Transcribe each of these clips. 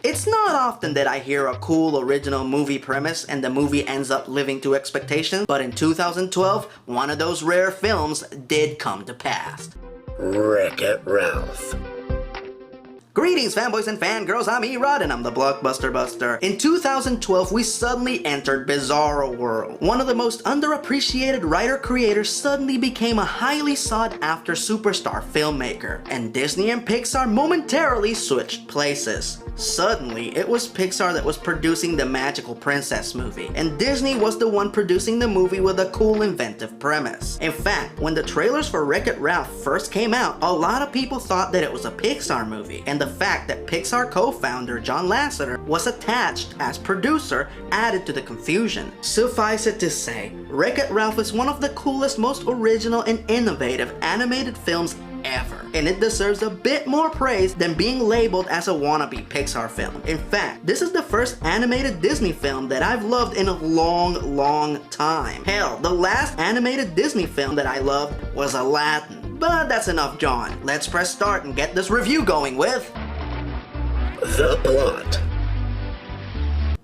It's not often that I hear a cool original movie premise and the movie ends up living to expectations, but in 2012, one of those rare films did come to pass. Wreck-It Ralph. Greetings fanboys and fangirls, I'm Erod and I'm the Blockbuster Buster. In 2012, we suddenly entered Bizarro World. One of the most underappreciated writer-creators suddenly became a highly sought-after superstar filmmaker, and Disney and Pixar momentarily switched places. Suddenly, it was Pixar that was producing the Magical Princess movie, and Disney was the one producing the movie with a cool inventive premise. In fact, when the trailers for Wreck-It Ralph first came out, a lot of people thought that it was a Pixar movie, and the fact that Pixar co-founder John Lasseter was attached as producer added to the confusion. Suffice it to say, Wreck-It Ralph is one of the coolest, most original and innovative animated films ever, and it deserves a bit more praise than being labeled as a wannabe Pixar film. In fact, this is the first animated Disney film that I've loved in a long time. Hell, the last animated Disney film that I loved was Aladdin. But that's enough, John. Let's press start and get this review going with The plot.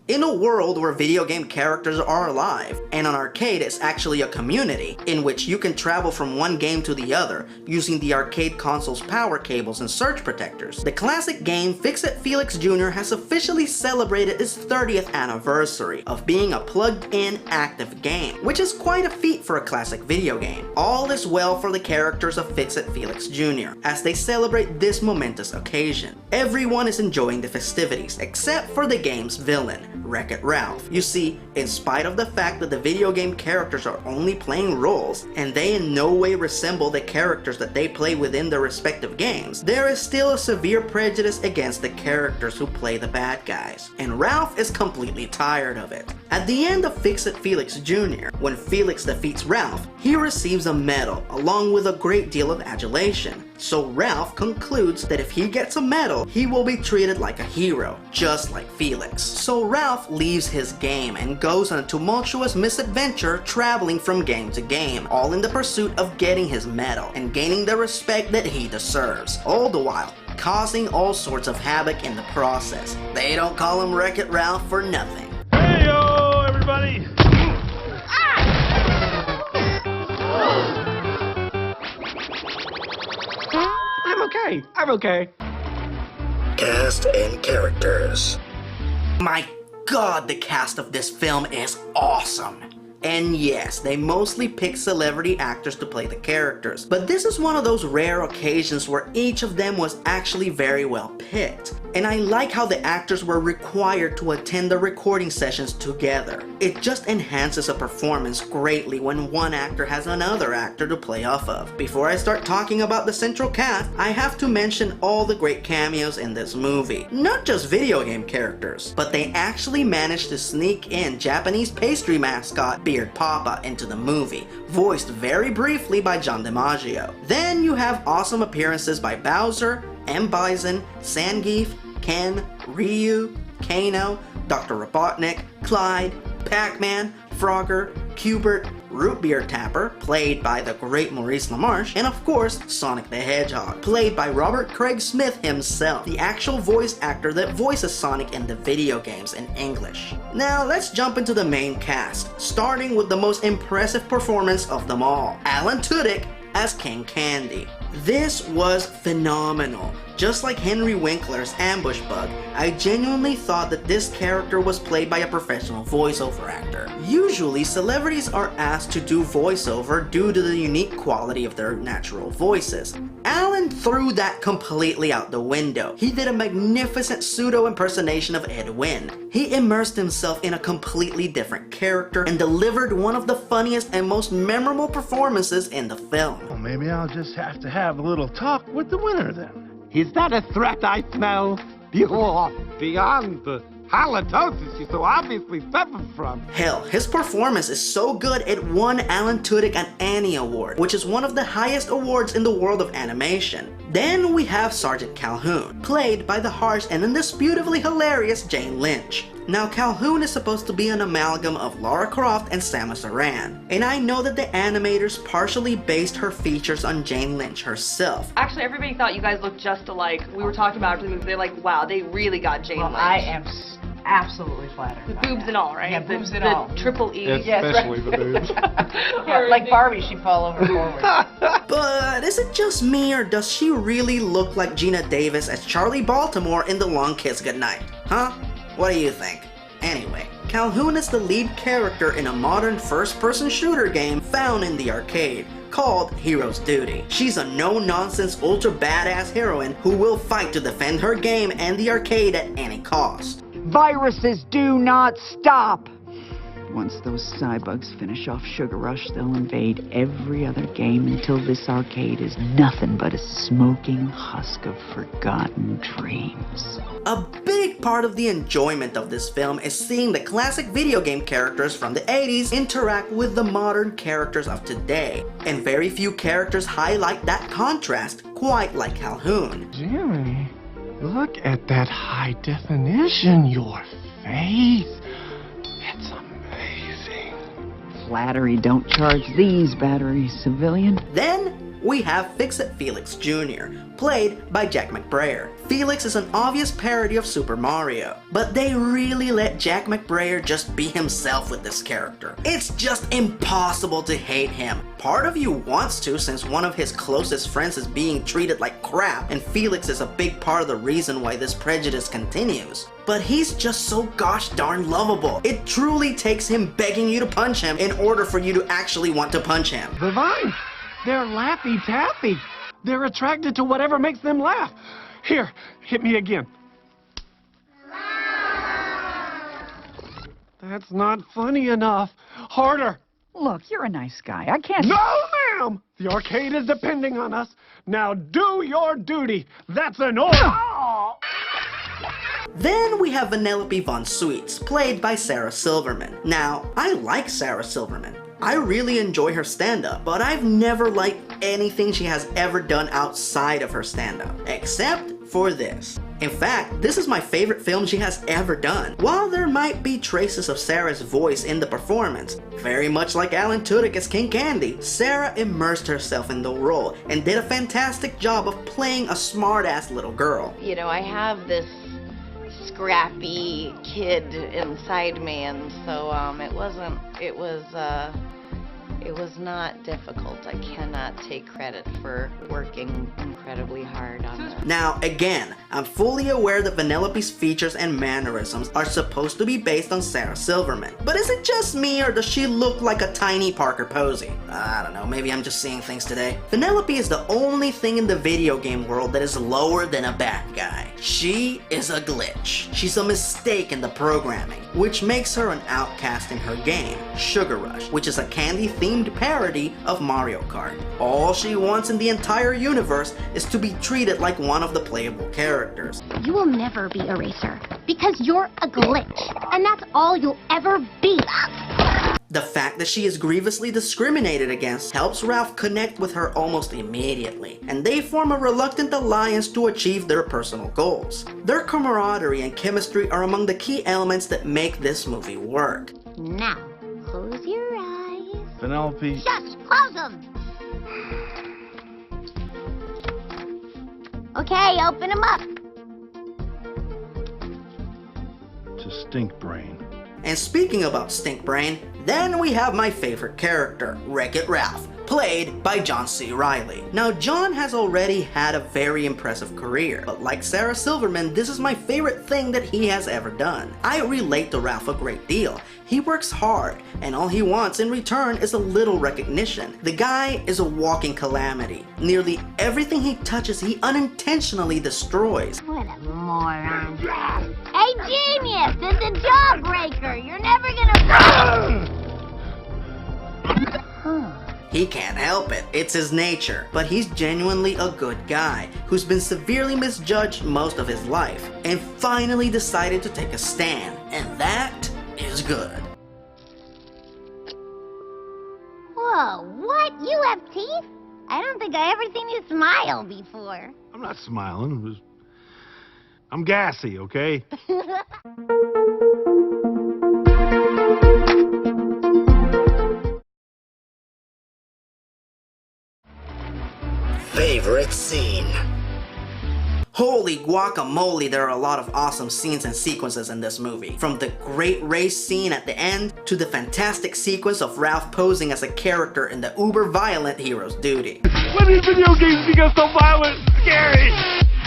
In a world where video game characters are alive, and an arcade is actually a community in which you can travel from one game to the other using the arcade console's power cables and surge protectors, the classic game Fix-It Felix Jr. has officially celebrated its 30th anniversary of being a plugged-in active game, which is quite a feat for a classic video game. All is well for the characters of Fix-It Felix Jr. as they celebrate this momentous occasion. Everyone is enjoying the festivities except for the game's villain, Wreck-It Ralph. You see, in spite of the fact that the video game characters are only playing roles, and they in no way resemble the characters that they play within their respective games, there is still a severe prejudice against the characters who play the bad guys, and Ralph is completely tired of it. At the end of Fix-It Felix Jr., when Felix defeats Ralph, he receives a medal along with a great deal of adulation. So Ralph concludes that if he gets a medal, he will be treated like a hero, just like Felix. So Ralph leaves his game and goes on a tumultuous misadventure traveling from game to game, all in the pursuit of getting his medal and gaining the respect that he deserves, all the while causing all sorts of havoc in the process. They don't call him Wreck-It Ralph for nothing. Hey yo, everybody! I'm okay. Cast and characters. My god, the cast of this film is awesome! And yes, they mostly pick celebrity actors to play the characters, but this is one of those rare occasions where each of them was actually very well picked. And I like how the actors were required to attend the recording sessions together. It just enhances a performance greatly when one actor has another actor to play off of. Before I start talking about the central cast, I have to mention all the great cameos in this movie. Not just video game characters, but they actually managed to sneak in Japanese pastry mascot Beard Papa into the movie, voiced very briefly by John DiMaggio. Then you have awesome appearances by Bowser, M. Bison, Zangief, Ken, Ryu, Kano, Dr. Robotnik, Clyde, Pac-Man, Frogger, Cubert, Root Beer Tapper, played by the great Maurice LaMarche, and of course, Sonic the Hedgehog, played by Robert Craig Smith himself, the actual voice actor that voices Sonic in the video games in English. Now let's jump into the main cast, starting with the most impressive performance of them all, Alan Tudyk as King Candy. This was phenomenal. Just like Henry Winkler's Ambush Bug, I genuinely thought that this character was played by a professional voiceover actor. Usually, celebrities are asked to do voiceover due to the unique quality of their natural voices. Alan threw that completely out the window. He did a magnificent pseudo-impersonation of Ed Wynn. He immersed himself in a completely different character and delivered one of the funniest and most memorable performances in the film. Well, maybe I'll just have to have a little talk with the winner then. Is that a threat I smell? You are beyond the halitosis you so obviously suffer from. Hell, his performance is so good it won Alan Tudyk an Annie Award, which is one of the highest awards in the world of animation. Then we have Sergeant Calhoun, played by the harsh and indisputably hilarious Jane Lynch. Now, Calhoun is supposed to be an amalgam of Lara Croft and Samus Aran, and I know that the animators partially based her features on Jane Lynch herself. Actually, everybody thought you guys looked just alike. We were talking about it, they're like, wow, they really got Jane Lynch. I am absolutely flattered. The boobs and all, right? Yeah, boobs and all. The triple E. Especially the boobs. Yeah, like Barbie, she'd fall over forward. But is it just me, or does she really look like Gina Davis as Charlie Baltimore in The Long Kiss Goodnight? Huh? What do you think? Anyway, Calhoun is the lead character in a modern first-person shooter game found in the arcade, called Hero's Duty. She's a no-nonsense, ultra-badass heroine who will fight to defend her game and the arcade at any cost. Viruses do not stop! Once those cybugs finish off Sugar Rush, they'll invade every other game until this arcade is nothing but a smoking husk of forgotten dreams. A big part of the enjoyment of this film is seeing the classic video game characters from the 80s interact with the modern characters of today, and very few characters highlight that contrast quite like Calhoun. Jimmy, look at that high definition. Your face. It's amazing. Flattery don't charge these batteries, civilian. Then we have Fix-It Felix Jr., played by Jack McBrayer. Felix is an obvious parody of Super Mario, but they really let Jack McBrayer just be himself with this character. It's just impossible to hate him. Part of you wants to, since one of his closest friends is being treated like crap, and Felix is a big part of the reason why this prejudice continues. But he's just so gosh darn lovable. It truly takes him begging you to punch him in order for you to actually want to punch him. The vines, they're laffy-taffy. They're attracted to whatever makes them laugh. Here, hit me again. That's not funny enough. Harder. Look, you're a nice guy. I can't... No, ma'am! The arcade is depending on us. Now do your duty. That's an order. Then we have Vanellope Von Sweets, played by Sarah Silverman. Now, I like Sarah Silverman. I really enjoy her stand-up, but I've never liked anything she has ever done outside of her stand-up, except for this. In fact, this is my favorite film she has ever done. While there might be traces of Sarah's voice in the performance, very much like Alan Tudyk as King Candy, Sarah immersed herself in the role and did a fantastic job of playing a smart-ass little girl. You know, I have this scrappy kid inside me, and so it was not difficult. I cannot take credit for working incredibly hard on this. Now, again, I'm fully aware that Vanellope's features and mannerisms are supposed to be based on Sarah Silverman. But is it just me, or does she look like a tiny Parker Posey? I don't know, maybe I'm just seeing things today. Vanellope is the only thing in the video game world that is lower than a bad guy. She is a glitch. She's a mistake in the programming, which makes her an outcast in her game, Sugar Rush, which is a candy-themed parody of Mario Kart. All she wants in the entire universe is to be treated like one of the playable characters. You will never be a racer, because you're a glitch, and that's all you'll ever be. The fact that she is grievously discriminated against helps Ralph connect with her almost immediately, and they form a reluctant alliance to achieve their personal goals. Their camaraderie and chemistry are among the key elements that make this movie work. Now, close your eyes. Vanellope. Shush! Close them! Okay, open them up. To Stink Brain. And speaking about Stink Brain, then we have my favorite character, Wreck-It Ralph, played by John C. Reilly. Now, John has already had a very impressive career, but like Sarah Silverman, this is my favorite thing that he has ever done. I relate to Ralph a great deal. He works hard, and all he wants in return is a little recognition. The guy is a walking calamity. Nearly everything he touches, he unintentionally destroys. What a moron. Hey, genius! It's a jawbreaker! You're never gonna... He can't help it, it's his nature, but he's genuinely a good guy who's been severely misjudged most of his life and finally decided to take a stand, and that is good. Whoa, what? You have teeth? I don't think I ever seen you smile before. I'm not smiling. I'm gassy, okay? Favorite scene. Holy guacamole, there are a lot of awesome scenes and sequences in this movie. From the great race scene at the end, to the fantastic sequence of Ralph posing as a character in the uber-violent hero's duty. When did video games become so violent and scary?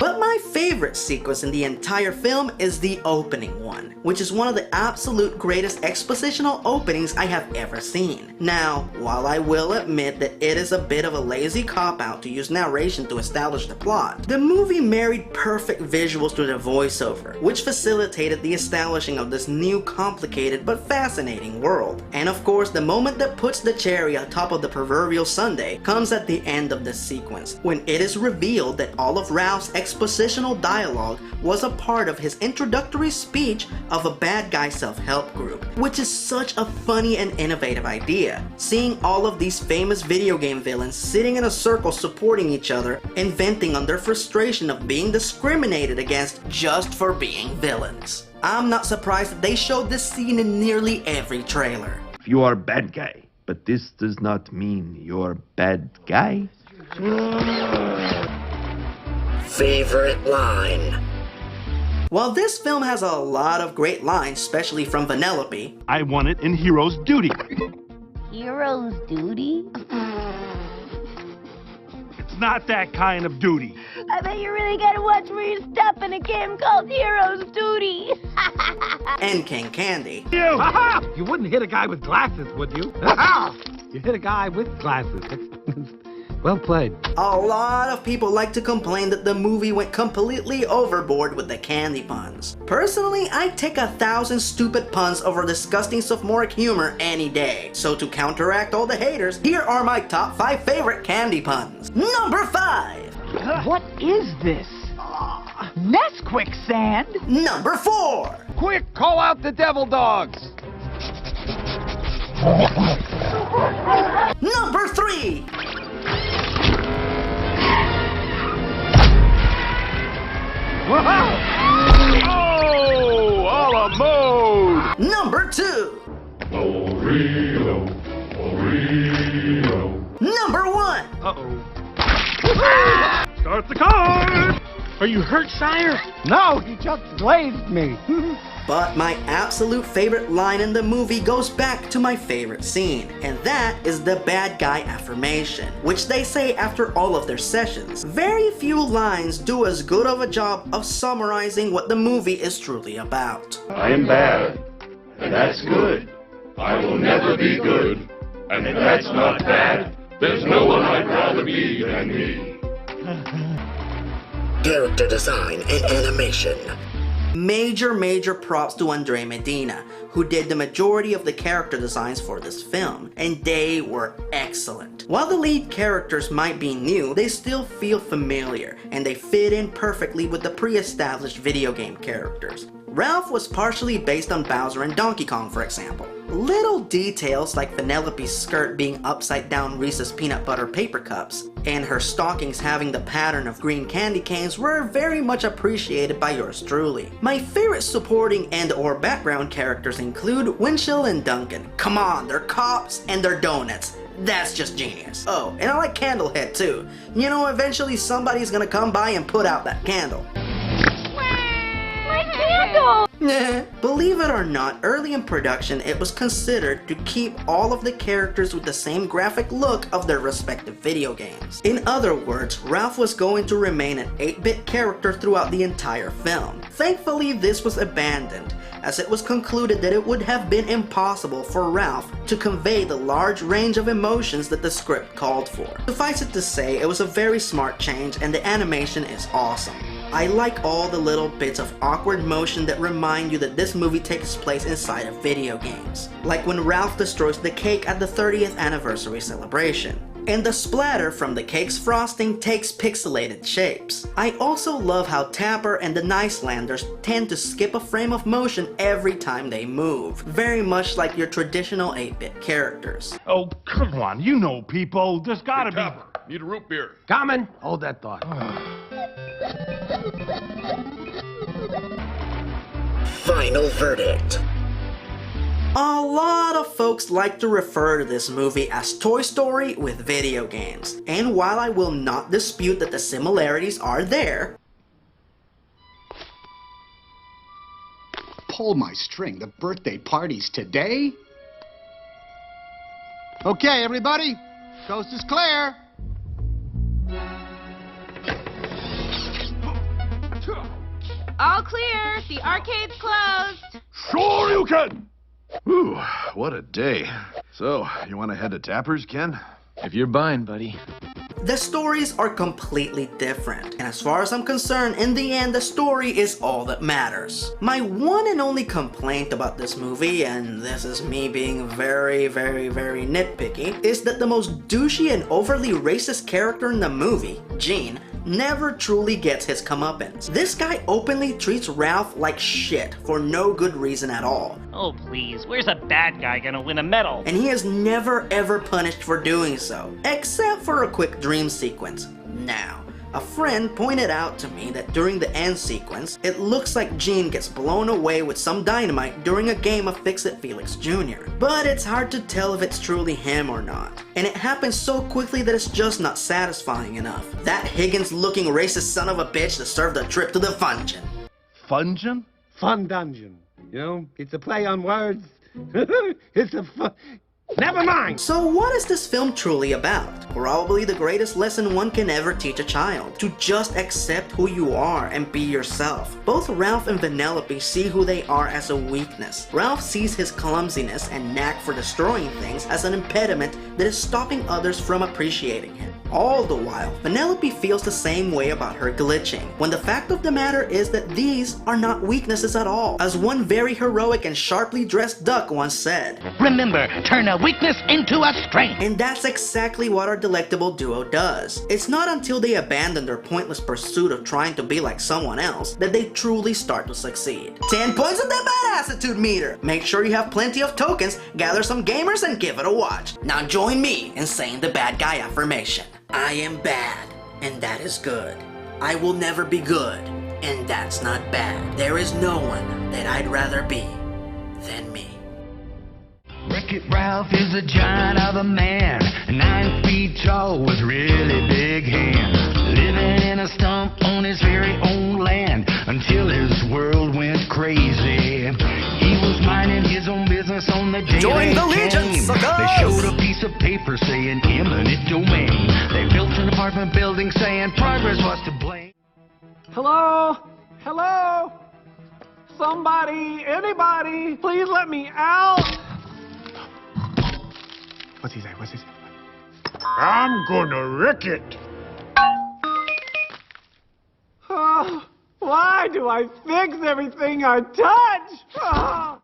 But my favorite sequence in the entire film is the opening one, which is one of the absolute greatest expositional openings I have ever seen. Now, while I will admit that it is a bit of a lazy cop-out to use narration to establish the plot, the movie married perfect visuals to the voiceover, which facilitated the establishing of this new complicated but fascinating world. And of course, the moment that puts the cherry on top of the proverbial sundae comes at the end of this sequence, when it is revealed that all of Ralph's expositional dialogue was a part of his introductory speech of a bad guy self-help group, which is such a funny and innovative idea. Seeing all of these famous video game villains sitting in a circle supporting each other and venting on their frustration of being discriminated against just for being villains. I'm not surprised that they showed this scene in nearly every trailer. You are a bad guy, but this does not mean you're a bad guy. Favorite line. While this film has a lot of great lines, especially from Vanellope, I want it in Hero's Duty. Hero's duty? It's not that kind of duty. I bet you really gotta watch where you step in a game called Hero's Duty. and King Candy. You! You wouldn't hit a guy with glasses, would you? You hit a guy with glasses. Well played. A lot of people like to complain that the movie went completely overboard with the candy puns. Personally, I'd take 1,000 stupid puns over disgusting sophomoric humor any day. So to counteract all the haters, here are my top 5 favorite candy puns. Number 5! What is this? Nesquik sand? Number 4! Quick, call out the devil dogs! Number 3! Oh, a la mode! Number 2! Oreo, Oreo. Number 1! Uh-oh. Start the car! Are you hurt, sire? No, he just glazed me. But my absolute favorite line in the movie goes back to my favorite scene, and that is the bad guy affirmation, which they say after all of their sessions. Very few lines do as good of a job of summarizing what the movie is truly about. I am bad, and that's good. I will never be good, and if that's not bad, there's no one I'd rather be than me. Character design and animation. Major props to Andre Medina, who did the majority of the character designs for this film, and they were excellent. While the lead characters might be new, they still feel familiar, and they fit in perfectly with the pre-established video game characters. Ralph was partially based on Bowser and Donkey Kong, for example. Little details like Vanellope's skirt being upside down Reese's peanut butter paper cups, and her stockings having the pattern of green candy canes were very much appreciated by yours truly. My favorite supporting and or background characters include Winchell and Duncan. Come on, they're cops and they're donuts. That's just genius. Oh, and I like Candlehead too. You know, eventually somebody's gonna come by and put out that candle. Believe it or not, early in production it was considered to keep all of the characters with the same graphic look of their respective video games. In other words, Ralph was going to remain an 8-bit character throughout the entire film. Thankfully, this was abandoned, as it was concluded that it would have been impossible for Ralph to convey the large range of emotions that the script called for. Suffice it to say, it was a very smart change and the animation is awesome. I like all the little bits of awkward motion that remind you that this movie takes place inside of video games. Like when Ralph destroys the cake at the 30th anniversary celebration. And the splatter from the cake's frosting takes pixelated shapes. I also love how Tapper and the Nicelanders tend to skip a frame of motion every time they move. Very much like your traditional 8-bit characters. Oh, come on, you know people. There's gotta be... Need a root beer. Coming. Hold that thought. Final verdict. A lot of folks like to refer to this movie as Toy Story with video games, and while I will not dispute that the similarities are there, Pull my string, the birthday party's today? Okay, everybody, coast is clear. All clear. The arcade's closed. Sure you can! Whew, what a day. So, you want to head to Tapper's, Ken? If you're buying, buddy. the stories are completely different. And as far as I'm concerned, in the end, the story is all that matters. My one and only complaint about this movie, and this is me being very nitpicky, is that the most douchey and overly racist character in the movie, Gene, never truly gets his comeuppance. This guy openly treats Ralph like shit for no good reason at all. Oh please, where's a bad guy gonna win a medal? And he is never ever punished for doing so, except for a quick dream sequence. Now, a friend pointed out to me that during the end sequence, it looks like Gene gets blown away with some dynamite during a game of Fix-It Felix Jr. But it's hard to tell if it's truly him or not. And it happens so quickly that it's just not satisfying enough. That Higgins-looking racist son of a bitch deserved a trip to the Fungeon. Fungeon? Fun dungeon. You know, it's a play on words. It's a fun... Never mind! So what is this film truly about? Probably the greatest lesson one can ever teach a child. To just accept who you are and be yourself. Both Ralph and Vanellope see who they are as a weakness. Ralph sees his clumsiness and knack for destroying things as an impediment that is stopping others from appreciating him. All the while, Vanellope feels the same way about her glitching, when the fact of the matter is that these are not weaknesses at all, as one very heroic and sharply dressed duck once said. Remember, turn a weakness into a strength. And that's exactly what our delectable duo does. It's not until they abandon their pointless pursuit of trying to be like someone else that they truly start to succeed. 10 points on the badassitude meter! Make sure you have plenty of tokens, gather some gamers, and give it a watch. Now join me in saying the bad guy affirmation. I am bad, and that is good. I will never be good, and that's not bad. There is no one that I'd rather be than me. Wreck-It Ralph is a giant of a man, 9 feet tall with really big hands, living in a stump on his very own land until his world went crazy. He was minding his own business on the day Join the Legion, suckers! They showed a piece of paper saying eminent domain. They built an apartment building saying progress was to blame. Hello? Hello? Somebody, anybody, please let me out. What's he say? What's he say? I'm gonna wreck it. Oh, why do I fix everything I touch? Oh.